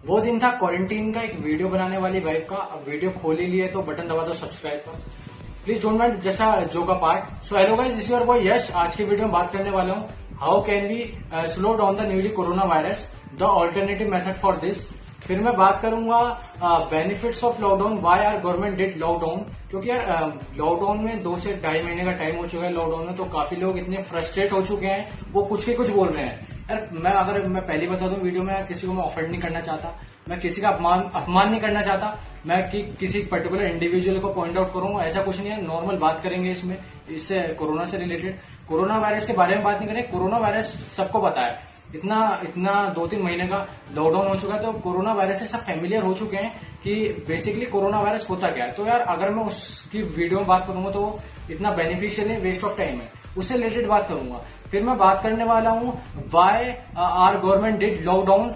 वो दिन था क्वारंटीन का, एक वीडियो बनाने वाली वाइफ का। अब वीडियो खोल ही लिए तो बटन दबा दो सब्सक्राइब का। Please don't mind just a joke apart. So hello guys, this is your boy Yash. आज की वीडियो में बात करने वाला हूँ how can we slow down the newly corona virus, the alternative method for this. फिर मैं बात करूंगा benefits of lockdown, why are government did lockdown. क्योंकि यार लॉकडाउन में 2 से 2.5 महीने का टाइम हो चुका है लॉकडाउन में, तो काफी लोग इतने फ्रस्ट्रेट हो चुके हैं, वो कुछ के कुछ बोल रहे हैं। यार मैं पहले बता दूं, वीडियो में किसी को मैं ऑफेंड नहीं करना चाहता, मैं किसी का अपमान नहीं करना चाहता, मैं किसी पर्टिकुलर इंडिविजुअल को पॉइंट आउट करूं, ऐसा कुछ नहीं है। नॉर्मल बात करेंगे इसमें, इससे कोरोना से रिलेटेड। कोरोना वायरस के बारे में बात नहीं करें, कोरोना वायरस सबको पता है। इतना 2-3 महीने का लॉकडाउन हो चुका है, तो कोरोना वायरस से सब फेमिलियर हो चुके हैं कि बेसिकली कोरोना वायरस होता क्या है। तो यार अगर मैं उसकी वीडियो में बात करूंगा तो वो इतना बेनिफिशियल है, वेस्ट ऑफ टाइम है, उससे रिलेटेड बात करूंगा। फिर मैं बात करने वाला हूँ why are government did lockdown,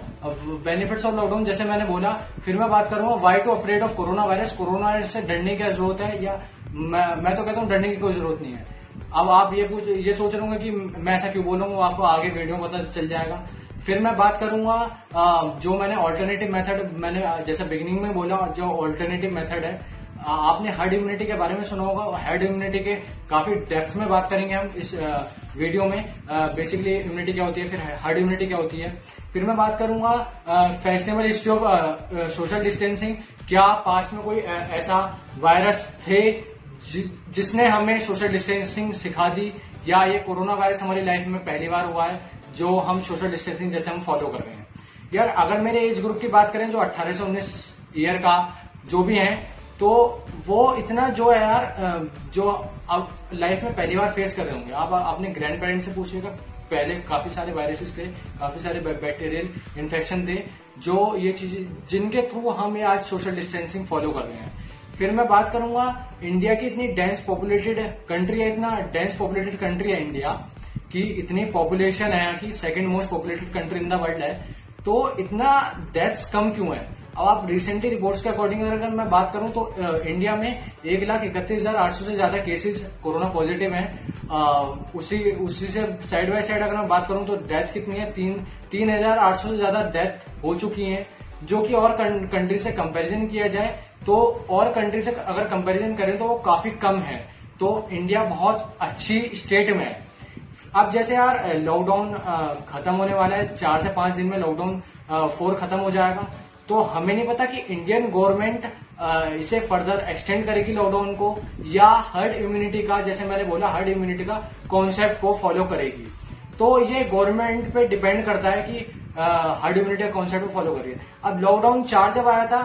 benefits of lockdown जैसे मैंने बोला। फिर मैं बात करूंगा why to afraid of corona virus, corona virus से डरने की जरूरत है, या मैं तो कहता हूँ डरने की कोई जरूरत नहीं है। अब आप ये सोच रहे होंगे कि मैं ऐसा क्यों बोल रहा हूँ, आपको आगे वीडियो में पता चल जाएगा। फिर मैं बात करूंगा जो मैंने ऑल्टरनेटिव मेथड, मैंने जैसे बिगिनिंग में बोला, जो ऑल्टरनेटिव मेथड है, आपने हर्ड इम्यूनिटी के बारे में सुना होगा। हर्ड इम्यूनिटी के काफी डेप्थ में बात करेंगे हम इस वीडियो में। बेसिकली इम्यूनिटी क्या होती है, फिर हर्ड इम्यूनिटी क्या होती है। फिर मैं बात करूंगा fashionable history of social distancing. क्या पास्ट में कोई ऐसा वायरस थे जिसने हमें सोशल डिस्टेंसिंग सिखा दी, या ये कोरोना वायरस हमारी लाइफ में पहली बार हुआ है जो हम सोशल डिस्टेंसिंग जैसे हम फॉलो कर रहे हैं। यार अगर मेरे एज ग्रुप की बात करें, जो 18 से 19 ईयर का जो भी है, तो वो इतना जो है यार, जो अब लाइफ में पहली बार फेस कर रहे होंगे। आप अपने ग्रैंड पेरेंट्स से पूछिएगा, पहले काफी सारे वायरसेस थे, काफी सारे बैक्टीरियल इन्फेक्शन थे, जो ये चीजें जिनके थ्रू हम ये आज सोशल डिस्टेंसिंग फॉलो कर रहे हैं। फिर मैं बात करूंगा इंडिया की इतनी डेंस पॉपुलेटेड कंट्री है, इतना डेंस पॉपुलेटेड कंट्री है इंडिया की, इतनी पॉपुलेशन है कि second most populated country in the world है, तो इतना डेथ्स कम क्यों है। अब आप रिसेंटली रिपोर्ट्स के अकॉर्डिंग अगर मैं बात करूं तो इंडिया में 1,31,800 से ज्यादा केसेस कोरोना पॉजिटिव हैं। उसी से साइड बाय साइड अगर मैं बात करूं तो डेथ कितनी है, 3,800 से ज्यादा डेथ हो चुकी हैं, जो कि और कंट्री से कंपैरिजन किया जाए तो, और कंट्री से अगर कंपैरिजन करें तो वो काफी कम है। तो इंडिया बहुत अच्छी स्टेट में है। अब जैसे यार लॉकडाउन खत्म होने वाला है, 4 से 5 दिन में लॉकडाउन 4 खत्म हो जाएगा, तो हमें नहीं पता कि इंडियन गवर्नमेंट इसे फर्दर एक्सटेंड करेगी लॉकडाउन को, या हर्ड इम्यूनिटी का, जैसे मैंने बोला हर्ड इम्यूनिटी का कॉन्सेप्ट को फॉलो करेगी। तो ये गवर्नमेंट पे डिपेंड करता है कि हर्ड इम्यूनिटी का कॉन्सेप्ट को फॉलो करिए। अब लॉकडाउन 4 जब आया था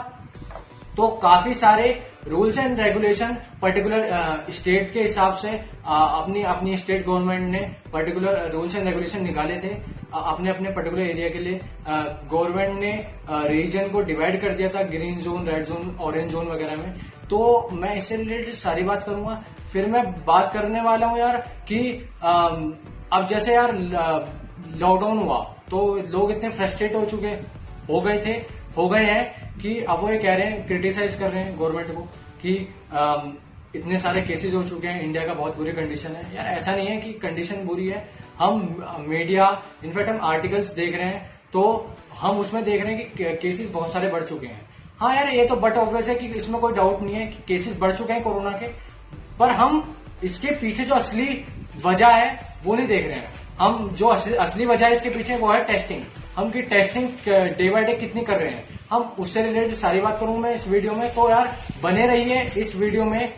तो काफी सारे rules and regulation particular state के हिसाब से अपनी स्टेट गवर्नमेंट ने पर्टिकुलर रूल्स एंड रेगुलेशन निकाले थे अपने अपने पर्टिकुलर एरिया के लिए। गवर्नमेंट ने रीजन को डिवाइड कर दिया था, green zone, red zone, orange zone वगैरह में। तो मैं इससे रिलेटेड सारी बात करूंगा। फिर मैं बात करने वाला हूं यार कि अब जैसे यार लॉकडाउन हुआ तो लोग इतने फ्रस्ट्रेट हो गए हैं कि अब वो ये कह रहे हैं, क्रिटिसाइज कर रहे हैं गवर्नमेंट को कि इतने सारे केसेस हो चुके हैं, इंडिया का बहुत बुरी कंडीशन है। यार ऐसा नहीं है कि कंडीशन बुरी है, हम मीडिया, इनफैक्ट हम आर्टिकल्स देख रहे हैं तो हम उसमें देख रहे हैं कि केसेस बहुत सारे बढ़ चुके हैं। हाँ यार ये तो बट ऑब्वियस है कि इसमें कोई डाउट नहीं है कि केसेस बढ़ चुके हैं कोरोना के, पर हम इसके पीछे जो असली वजह है वो नहीं देख रहे हैं। हम जो असली वजह है इसके पीछे वो है टेस्टिंग। हम की टेस्टिंग डे बाय डे कितनी कर रहे हैं, हम उससे रिलेटेड सारी बात करूंगा मैं इस वीडियो में। तो यार बने रहिए इस वीडियो में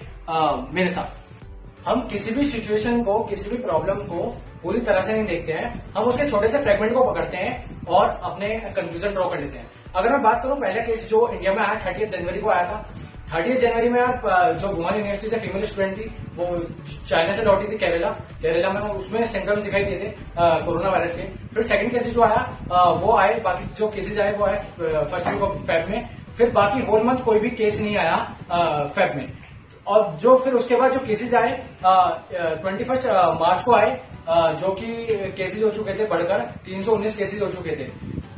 मेरे साथ। हम किसी भी सिचुएशन को, किसी भी प्रॉब्लम को पूरी तरह से नहीं देखते हैं, हम उसके छोटे से फ्रेगमेंट को पकड़ते हैं और अपने कंक्लूजन ड्रॉ कर लेते हैं। अगर मैं बात करूं, पहला केस जो इंडिया में आया 30 जनवरी को आया था। 30 जनवरी में यार जो वुहान यूनिवर्सिटी से फीमेल स्टूडेंट थी, वो चाइना से लौटी थी केरला में, उसमें सिम्टम्स दिखाई दिए थे कोरोना वायरस के। फिर सेकंड केसेस जो आया वो आए, बाकी जो केसेस आए वो आए फर्स्ट वीक ऑफ फेब में। फिर बाकी होल मंथ कोई भी केस नहीं आया फेब में। और जो फिर उसके बाद जो केसेस आए 21 मार्च को आए, जो कि केसेस हो चुके थे बढ़कर 319 केसेस हो चुके थे।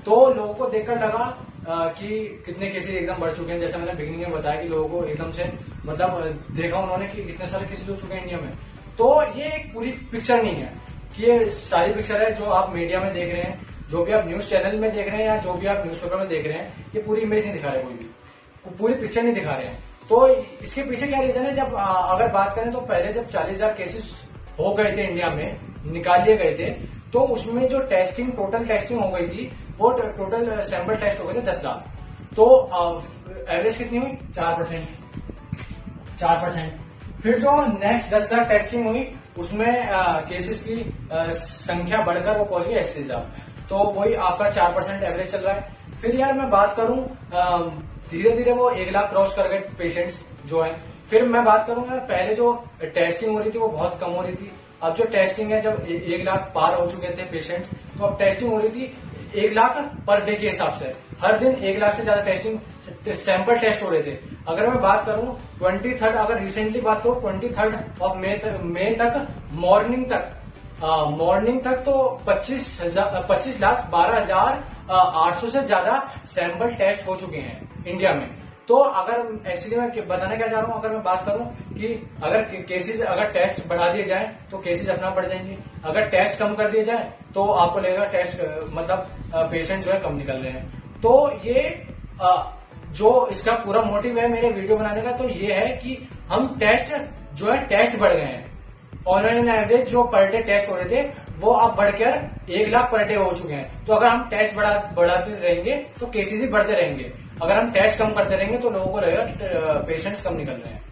तो लोगों को देखकर लगा कि कितने केसेस एकदम बढ़ चुके हैं। जैसे मैंने बिगिनिंग में बताया कि लोगों को एकदम से मतलब देखा उन्होंने कि इतने सारे केसेस हो चुके हैं इंडिया में। तो ये एक पूरी पिक्चर नहीं है कि ये सारी पिक्चर है जो आप मीडिया में देख रहे हैं। जो भी आप न्यूज चैनल में देख रहे हैं या जो भी आप न्यूज़पेपर में देख रहे हैं, ये पूरी इमेज नहीं दिखा रहे, कोई भी पूरी पिक्चर नहीं दिखा रहे हैं। तो इसके पीछे क्या रीजन है? जब अगर बात करें तो पहले जब 40,000 केसेस हो गए थे इंडिया में, निकाल लिए गए थे, तो उसमें जो टेस्टिंग, टोटल टेस्टिंग हो गई थी, वो टोटल सैंपल टेस्ट हो गए थे 10 लाख। तो एवरेज कितनी हुई? 4%। फिर जो नेक्स्ट 10 लाख टेस्टिंग हुई, उसमें केसेस की संख्या बढ़कर वो पहुंच गई 80,000। तो वही आपका 4% एवरेज चल रहा है। फिर यार मैं बात करूं, धीरे धीरे वो 1 लाख क्रॉस कर गए पेशेंट्स जो है। फिर मैं बात करूंगा, पहले जो टेस्टिंग हो रही थी वो बहुत कम हो रही थी। अब जो टेस्टिंग है, जब 1 लाख पार हो चुके थे पेशेंट्स, तो अब टेस्टिंग हो रही थी 1 लाख पर डे के हिसाब से। हर दिन 1 लाख से ज्यादा टेस्टिंग सैंपल टेस्ट हो रहे थे। अगर मैं बात करूं 23, अगर रिसेंटली बात करूं 23 ऑफ मई तक, मॉर्निंग तक तो 25,12,800 से ज्यादा सैंपल टेस्ट हो चुके हैं इंडिया में। तो अगर एक्चुअली मैं बताने क्या चाह रहा हूं, अगर मैं बात करूं कि अगर केसेस, अगर टेस्ट बढ़ा दिए जाए तो केसेस अपना बढ़ जाएंगे, अगर टेस्ट कम कर दिए जाए तो आपको लगेगा टेस्ट मतलब पेशेंट जो है कम निकल रहे हैं। तो ये जो इसका पूरा मोटिव है मेरे वीडियो बनाने का, तो ये है कि हम टेस्ट जो है, टेस्ट बढ़ गए हैं। ऑनलाइन एवरेज जो पर डे टेस्ट हो रहे थे वो अब बढ़कर 1 लाख पर डे हो चुके हैं। तो अगर हम टेस्ट बढ़ाते रहेंगे तो केसेस भी बढ़ते रहेंगे। अगर हम टेस्ट कम करते रहेंगे तो लोगों को लगेगा पेशेंट्स कम निकल रहे हैं।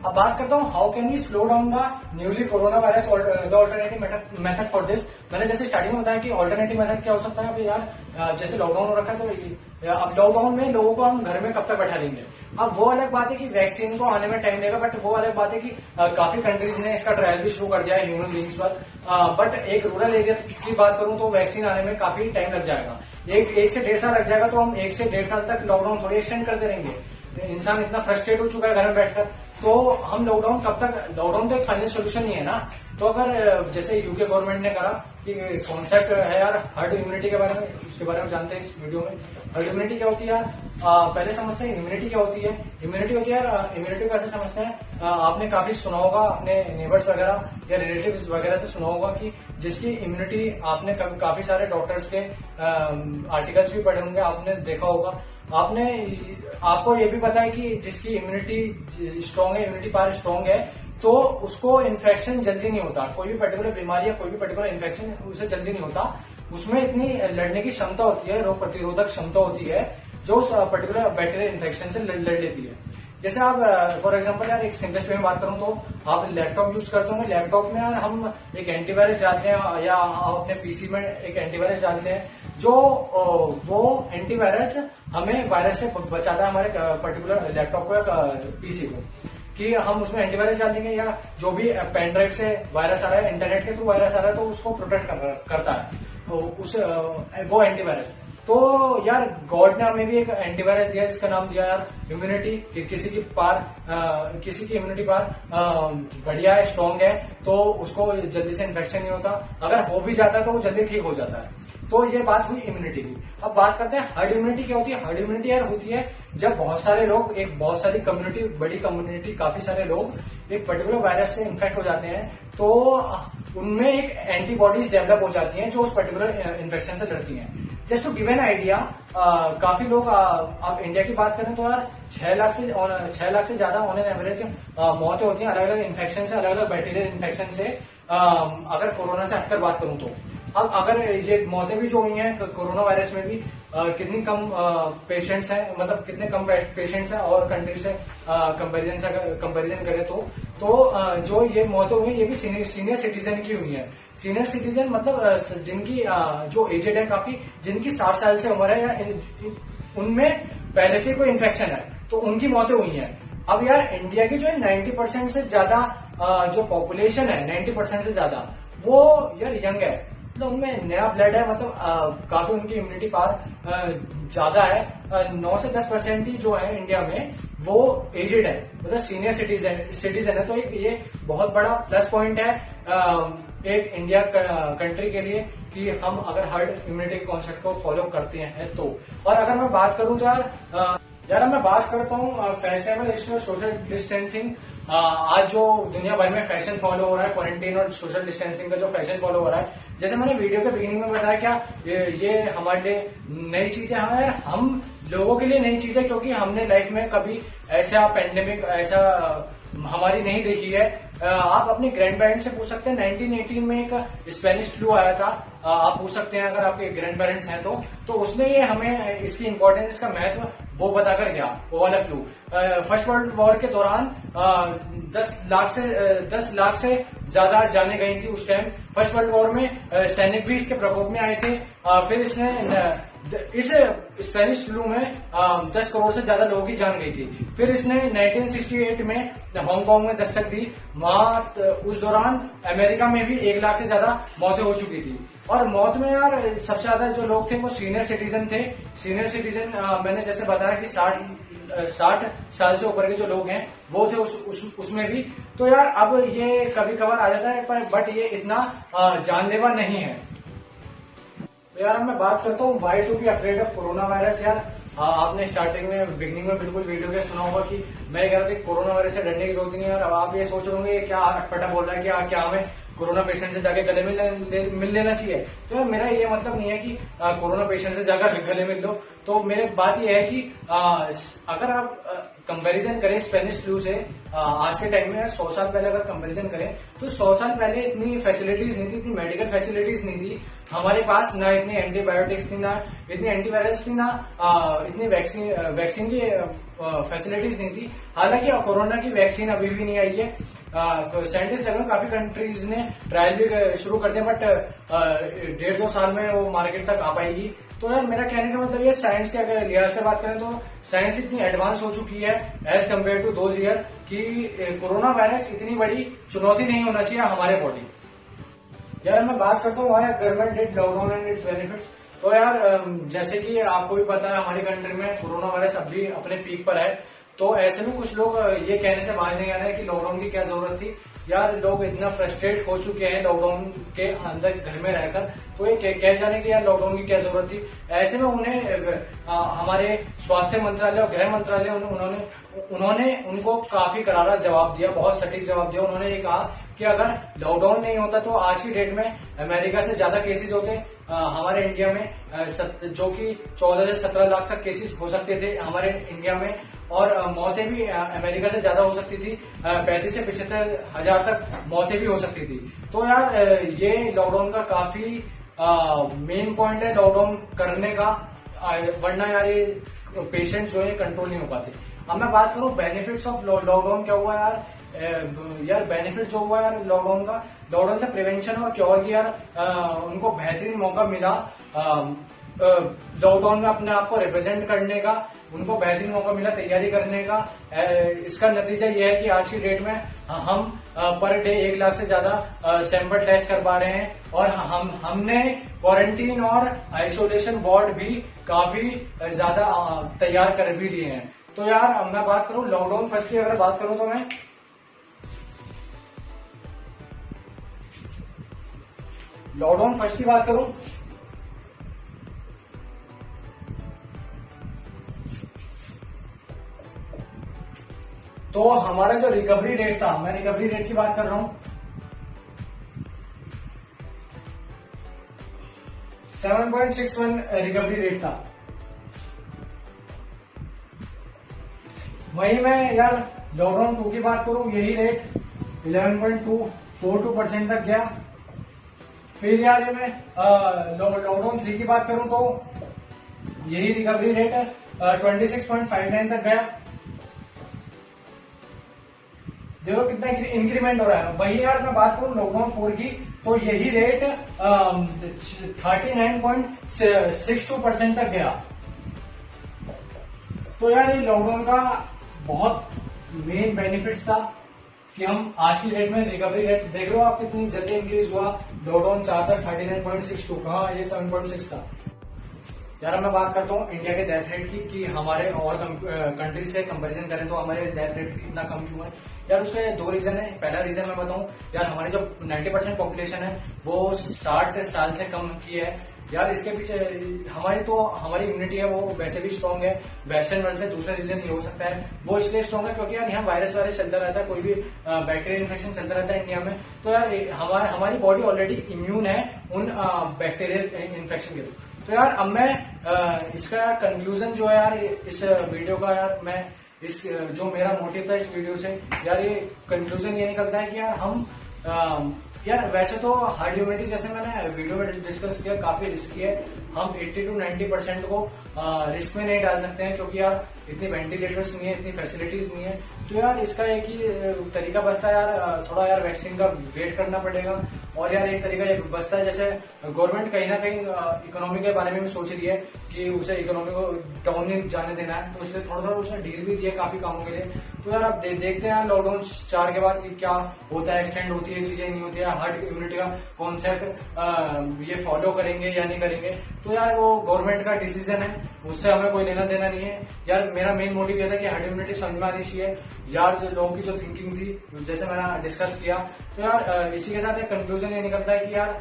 अब बात करता हूँ, how can we slow down the newly corona virus, the alternative method for this. मैंने जैसे स्टार्टिंग में बताया कि ऑल्टरनेटिव मेथड क्या हो सकता है। अभी यार जैसे लॉकडाउन हो रखा है, तो अब लॉकडाउन में लोगों को हम घर में कब तक बैठा देंगे। अब वो अलग बात है कि वैक्सीन को आने में टाइम लगेगा, बट वो अलग बात है कि काफी कंट्रीज ने इसका ट्रायल भी शुरू कर दिया है ह्यूमन बींग्स पर। बट एक रूरल एरिया की बात करूं तो वैक्सीन आने में काफी टाइम लग जाएगा, 1 से 1.5 साल लग जाएगा। तो हम 1 से 1.5 साल तक लॉकडाउन थोड़ी एक्सटेंड करते रहेंगे। इंसान इतना फ्रस्ट्रेट हो चुका है घर में बैठकर, तो हम लॉकडाउन कब तक, लॉकडाउन तो एक फाइनल सोल्यूशन नहीं है ना। तो अगर जैसे यूके गवर्नमेंट ने करा कि कॉन्सेप्ट है यार हर्ड इम्यूनिटी के बारे में, उसके बारे में जानते हैं इस वीडियो में। हर्ड इम्यूनिटी क्या होती है यार, पहले समझते हैं इम्यूनिटी क्या होती है। इम्यूनिटी होती है यार, इम्यूनिटी कैसे समझते हैं, आपने काफी सुना होगा अपने नेबर्स वगैरह या रिलेटिव्स वगैरह से सुना होगा कि जिसकी इम्यूनिटी, आपने काफी सारे डॉक्टर्स के आर्टिकल्स भी पढ़े होंगे, आपने देखा होगा, आपको ये भी पता है कि जिसकी इम्यूनिटी स्ट्रांग है, इम्यूनिटी पावर स्ट्रांग है, तो उसको इन्फेक्शन जल्दी नहीं होता। कोई भी पर्टिकुलर बीमारी या कोई भी पर्टिकुलर इन्फेक्शन उसे जल्दी नहीं होता। उसमें इतनी लड़ने की क्षमता होती है, रोग प्रतिरोधक क्षमता होती है, जो उस पर्टिकुलर बैक्टीरियल इन्फेक्शन से लड़ लेती है। जैसे आप फॉर एग्जांपल यार एक सिंपलेस्ट वे में बात करूं तो आप लैपटॉप यूज करते होंगे, लैपटॉप में यार हम एक एंटीवायरस डालते हैं या अपने पीसी में एक एंटीवायरस डालते हैं, जो वो एंटीवायरस हमें वायरस से बचाता है, हमारे पर्टिकुलर लैपटॉप को या पीसी को, कि हम उसमें एंटीवायरस डाल देंगे या जो भी पेन ड्राइव से वायरस आ रहा है, इंटरनेट के थ्रू वायरस आ रहा है, तो उसको प्रोटेक्ट करता है वो एंटीवायरस। तो यार गॉड ने हमें भी एक एंटीवायरस दिया जिसका नाम दिया यार इम्यूनिटी, कि किसी की इम्यूनिटी पावर बढ़िया है, स्ट्रांग है, तो उसको जल्दी से इन्फेक्शन नहीं होता। अगर हो भी जाता है तो वो जल्दी ठीक हो जाता है। तो ये बात हुई इम्यूनिटी की। अब बात करते हैं हर्ड इम्यूनिटी क्या होती है। हर्ड इम्यूनिटी यार होती है जब बहुत सारे लोग, एक बहुत सारी कम्युनिटी, बड़ी कम्युनिटी, काफी सारे लोग एक पर्टिकुलर वायरस से इन्फेक्ट हो जाते हैं, तो उनमें एक एंटीबॉडीज डेवलप हो जाती हैं जो उस पर्टिकुलर इन्फेक्शन से लड़ती हैं। Just to give an idea, काफी लोग, आप इंडिया की बात करें तो यार 6 लाख से ज्यादा ऑन एन एवरेज मौतें होती हैं अलग अलग इन्फेक्शन से, अलग अलग बैक्टीरियल इन्फेक्शन से। अगर कोरोना से हटकर बात करूं तो अब अगर ये मौतें भी जो हुई हैं कोरोना वायरस में भी, कितनी कम पेशेंट्स हैं, मतलब कितने कम पेशेंट्स हैं और कंट्री से कंपैरिजन करें तो जो ये मौतें हुई ये भी सीनियर सिटीजन की हुई है। सीनियर सिटीजन मतलब जिनकी जो एजेड है काफी, जिनकी 60 साल से उम्र है या उनमें पहले से कोई इन्फेक्शन है, तो उनकी मौतें हुई हैं। अब यार इंडिया की जो है 90% से ज्यादा जो पॉपुलेशन है, 90% से ज्यादा वो यार यंग है, मतलब उनमें नया ब्लड है, मतलब काफी उनकी इम्यूनिटी पावर ज्यादा है। 9 से 10% ही जो है इंडिया में वो एजेड है, मतलब सीनियर सिटीजन है। तो ये बहुत बड़ा प्लस पॉइंट है एक इंडिया कंट्री के लिए कि हम अगर हर्ड इम्यूनिटी कॉन्सेप्ट को फॉलो करते हैं तो। और अगर मैं बात करूं तो यार यार मैं बात करता हूँ फैशनेबल इश्यू, सोशल डिस्टेंसिंग। आज जो दुनिया भर में फैशन फॉलो हो रहा है, क्वारंटीन और सोशल डिस्टेंसिंग का जो फैशन फॉलो हो रहा है, जैसे मैंने वीडियो के बिगिनिंग में बताया, क्या ये हमारे लिए नई चीजें हैं? हम लोगों के लिए नई चीजें, क्योंकि हमने लाइफ में कभी ऐसा पेंडेमिक ऐसा हमारी नहीं देखी है। आप अपने ग्रैंड पेरेंट्स से पूछ सकते हैं, 1918 में एक स्पेनिश फ्लू आया था। आप पूछ सकते हैं अगर आपके ग्रैंड पेरेंट्स हैं तो उसने ये हमें इसकी इंपॉर्टेंस, इसका महत्व वो बताकर गया, वो वाला फ्लू। फर्स्ट वर्ल्ड वॉर के दौरान 10 लाख से ज्यादा जाने गई थी उस टाइम। फर्स्ट वर्ल्ड वॉर में सैनिक भी इसके प्रकोप में आए थे। फिर इसने इस स्पेनिश फ्लू में 10 करोड़ से ज्यादा लोगों की जान गई थी। फिर इसने 1968 में हांगकांग में दस्तक दी। वहां उस दौरान अमेरिका में भी 1 लाख से ज्यादा मौतें हो चुकी थी। और मौत में यार सबसे ज्यादा जो लोग थे वो सीनियर सिटीजन थे। सीनियर सिटीजन मैंने जैसे बताया कि 60 साल से ऊपर के जो लोग हैं वो थे उसमें भी। तो यार अब ये कभी कभार आ जाता है, बट ये इतना जानलेवा नहीं है। तो यार मैं बात करता हूँ why to be afraid of corona virus. यार आपने स्टार्टिंग में बिगनिंग में बिल्कुल वीडियो के सुना होगा कि मैं कह रहा था कोरोना वायरस से डरने की जरूरत नहीं है। यार अब आप ये सोच रहे होंगे क्या अटपटा बोल रहा है, क्या हमें कोरोना पेशेंट से जाके गले मिल लेना चाहिए? तो मेरा ये मतलब नहीं है कि कोरोना पेशेंट से जाकर गले मिल लो। तो मेरी बात ये है कि अगर आप कंपैरिजन करें स्पेनिश फ्लू से आज के टाइम में, 100 साल पहले अगर कंपैरिजन करें तो 100 साल पहले इतनी फैसिलिटीज नहीं थी, इतनी मेडिकल फैसिलिटीज नहीं थी हमारे पास, ना इतनी एंटीबायोटिक्स थी, ना इतनी एंटीवायरल्स थी, ना इतनी वैक्सीन की फैसिलिटीज नहीं थी। हालांकि कोरोना की वैक्सीन अभी भी नहीं आई है। साइंटिस्ट लगे काफी कंट्रीज ने ट्रायल भी शुरू कर दिया, बट 1.5-2 साल में वो मार्केट तक आ पाएगी। तो यार मेरा कहने का मतलब ये, साइंस के अगर लिहाज से बात करें तो साइंस इतनी एडवांस हो चुकी है as compare to those year कि कोरोना वायरस इतनी बड़ी चुनौती नहीं होना चाहिए हमारे बॉडी। यार मैं बात करता हूँ हमारे government did lockdown and it's benefits. तो यार जैसे कि आपको भी पता है हमारी कंट्री में कोरोना वायरस अभी अपने पीक पर है। तो ऐसे में कुछ लोग ये कहने से बाहर नहीं आ रहे हैं कि लॉकडाउन की क्या जरूरत थी। यार लोग इतना फ्रस्ट्रेट हो चुके हैं लॉकडाउन के अंदर घर में रहकर, तो ये कह जाने की यार लॉकडाउन की क्या जरूरत थी। ऐसे में उन्हें हमारे स्वास्थ्य मंत्रालय और गृह मंत्रालय उन्होंने उनको काफी करारा जवाब दिया, बहुत सटीक जवाब दिया। उन्होंने ये कहा कि अगर लॉकडाउन नहीं होता तो आज की डेट में अमेरिका से ज्यादा केसेस होते हमारे इंडिया में, जो कि 14 से 17 लाख तक केसेस हो सकते थे हमारे इंडिया में, और मौतें भी अमेरिका से ज्यादा हो सकती थी, 35 से 75 हजार तक मौतें भी हो सकती थी। तो यार ये लॉकडाउन का काफी मेन पॉइंट है लॉकडाउन करने का, वरना यार ये पेशेंट जो है कंट्रोल नहीं हो पाते। अब मैं बात करूं बेनिफिट्स ऑफ लॉकडाउन क्या हुआ यार बेनिफिट जो हुआ यार लॉकडाउन से प्रिवेंशन और क्योर की यार उनको बेहतरीन मौका मिला लॉकडाउन में अपने आप को रिप्रेजेंट करने का, उनको बेहतरीन मौका मिला तैयारी करने का। इसका नतीजा यह है कि आज की डेट में हम पर डे 1 लाख से ज्यादा सैंपल टेस्ट कर पा रहे हैं, और हमने क्वारंटीन और आइसोलेशन वार्ड भी काफी ज्यादा तैयार कर भी लिए हैं। तो यार मैं बात करूं लॉकडाउन फर्स्टली अगर बात करूं तो मैं लॉकडाउन फर्स्ट की बात करूं तो हमारा जो रिकवरी रेट था, मैं रिकवरी रेट की बात कर रहा हूं, 7.61 रिकवरी रेट था। वहीं मैं यार लॉकडाउन 2 की बात करूं, यही रेट 11.242% तक गया। फिर यार ये मैं लॉकडाउन 3 की बात करूं तो यही रिकवरी रेट 26.59 तक गया। देखो कितना इंक्रीमेंट हो रहा है। वही यार मैं बात करूं लॉकडाउन 4 की तो यही रेट 39.62% तक गया। तो यार ये लॉकडाउन का बहुत मेन बेनिफिट्स था कि हम आज की डेट में रिकवरी रेट देख लो आप कितनी जल्दी इंक्रीज हुआ। लॉकडाउन 4 तक 39.62, कहा ये 7.6 था। यार मैं बात करता हूँ इंडिया के डेथ रेट की कि हमारे और कंट्रीज से कंपैरिजन करें तो हमारे डेथ रेट इतना कम क्यों है। यार उसके 2 रीजन है। पहला रीजन मैं बताऊं यार, हमारी जो 90% पॉपुलेशन है वो 60 साल से कम की है। यार इसके पीछे हमारी इम्यूनिटी है वो वैसे भी स्ट्रांग है, वेस्टर्न वर्ल्ड से दूसरा रीजन ये हो सकता है, वो इसलिए स्ट्रांग है क्योंकि यार यहाँ वायरस चलता रहता है, कोई भी बैक्टीरियल इन्फेक्शन चलता रहता है इंडिया में। तो यार हमारी बॉडी ऑलरेडी इम्यून है उन बैक्टीरियल इन्फेक्शन के। तो यार अब मैं इसका यार कंक्लूजन जो है यार इस वीडियो का, यार मैं इस जो मेरा मोटिव था इस वीडियो से, यार ये कंक्लूजन ये निकलता है कि यार हम यार वैसे तो हार्ड इम्यूनिटी जैसे मैंने वीडियो में डिस्कस किया काफी रिस्की है, हम 80 to 90% को रिस्क में नहीं डाल सकते हैं क्योंकि यार इतनी वेंटिलेटर्स नहीं है, इतनी फैसिलिटीज नहीं है। तो यार इसका एक ही तरीका बचता है यार, थोड़ा यार वैक्सीन का वेट करना पड़ेगा। और यार एक तरीका ये बचता है जैसे गवर्नमेंट कहीं ना कहीं इकोनॉमी के बारे में भी सोच रही है कि उसे इकोनॉमी को डाउन नहीं जाने देना है, तो इसलिए थोड़ा थोड़ा उसने डील भी दिया काफी कामों के लिए। तो यार आप देखते हैं लॉकडाउन 4 के बाद क्या होता है, एक्सटेंड होती है चीजें नहीं होती है, हर्ड इम्यूनिटी का कॉन्सेप्ट ये फॉलो करेंगे या नहीं करेंगे। तो यार वो गवर्नमेंट का डिसीजन है, उससे हमें कोई लेना देना नहीं है। यार मेरा मेन मोटिव ये था कि हर्ड इम्यूनिटी समझ में आनी चाहिए यार, जो लोगों की जो थिंकिंग थी जैसे मैंने डिस्कस किया। तो यार इसी के साथ एक कंक्लूजन ये निकलता है कि यार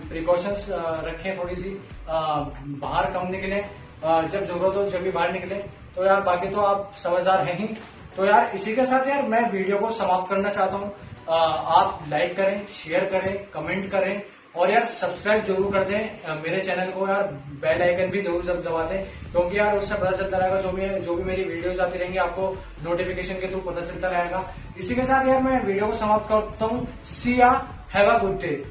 प्रिकॉशंस रखें, थोड़ी सी बाहर कम निकले, जब जरूरत हो जब भी बाहर निकले। तो यार बाकी तो आप समझदार हैं ही। तो यार इसी के साथ यार मैं वीडियो को समाप्त करना चाहता हूँ। आप लाइक करें, शेयर करें, कमेंट करें और यार सब्सक्राइब जरूर कर दें मेरे चैनल को। यार बेल आइकन भी जरूर दबा दें क्योंकि यार उससे पता चलता रहेगा जो भी मेरी वीडियोस आती रहेंगी, आपको नोटिफिकेशन के थ्रू पता चलता रहेगा। इसी के साथ यार मैं वीडियो को समाप्त करता हूँ। सी या, हैव अ गुड डे।